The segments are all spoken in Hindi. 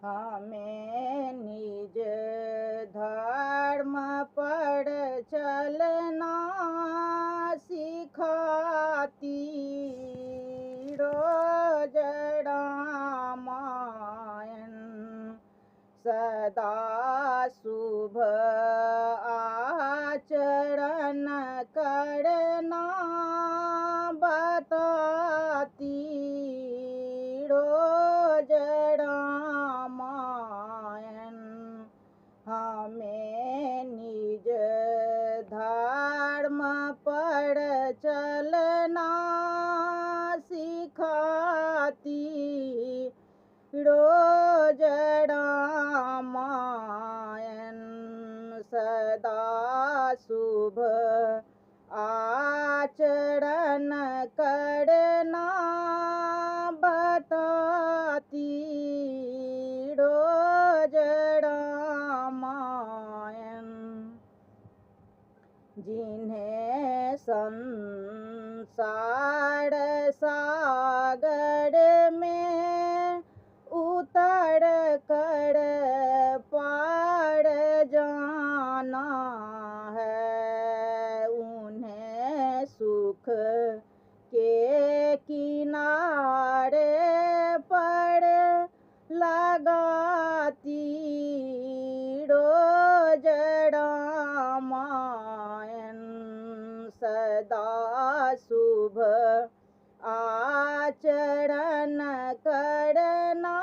हमें निज धर्म पर चलना सिखाती रोज रामायण। सदा शुभ आचरण करना बताती रोज रामायण। हमें निज धर्म पर चलना सिखाती रोज रामायण। सदा शुभ आचरण करना बताती रोज रामायण। जिन्हें संसार सागर में उतर कर पार जाना है, उन्हें सुख के किनारे पर लगाती रोज रामायण। सदा शुभ आचरण करना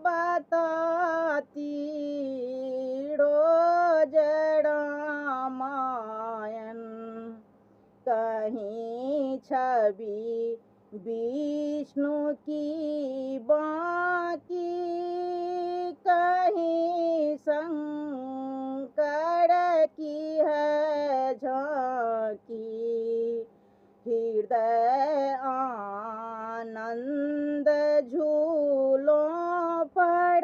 बताती रोज रामायण। कहीं छवि विष्णु की बाकी, कहीं शंकर की है झांकी। हृदय आनंद झूलों पर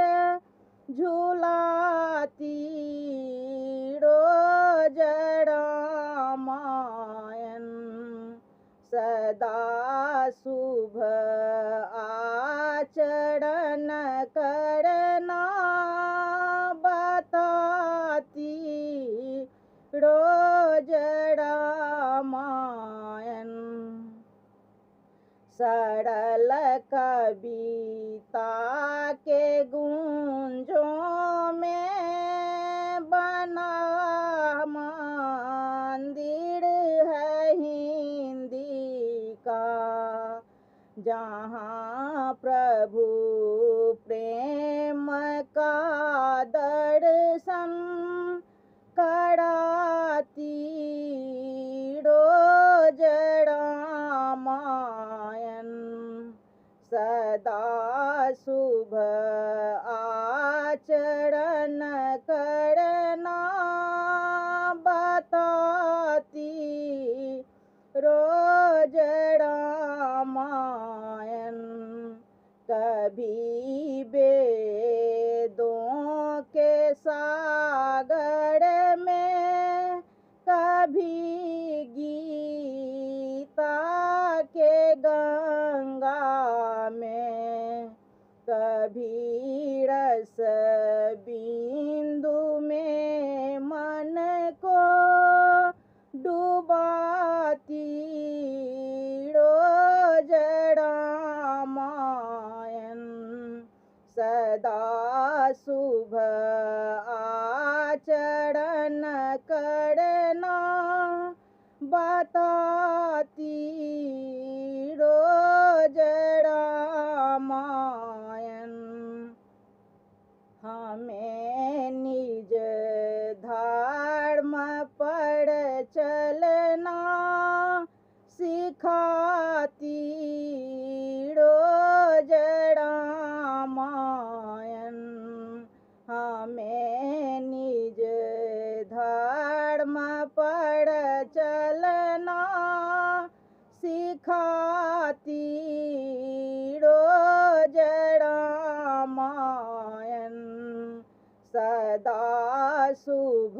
झूलाती रोज रामायण। सदा शुभ आचरण करना बताती रोज रामायण। सरल कविता के गुंजों में बना मंदिर है हिंदी का, जहाँ प्रभु प्रेम का दर्शन कराती रोज रामायण। सदा शुभ आचरण करना बताती रोज रामायण। कभी वेदों के सागर में, कभी गीता के गंगा में, कभी रस बिंदु में मन को डुबाती रोज रामायण। सदा शुभ आचरण करना बताती रोज रामायण। हमें निज धर्म पर चलना सिखाती रोज रामायण। हमें निज धर्म पर चलना सिखाती रोज रामायण। सदा शुभ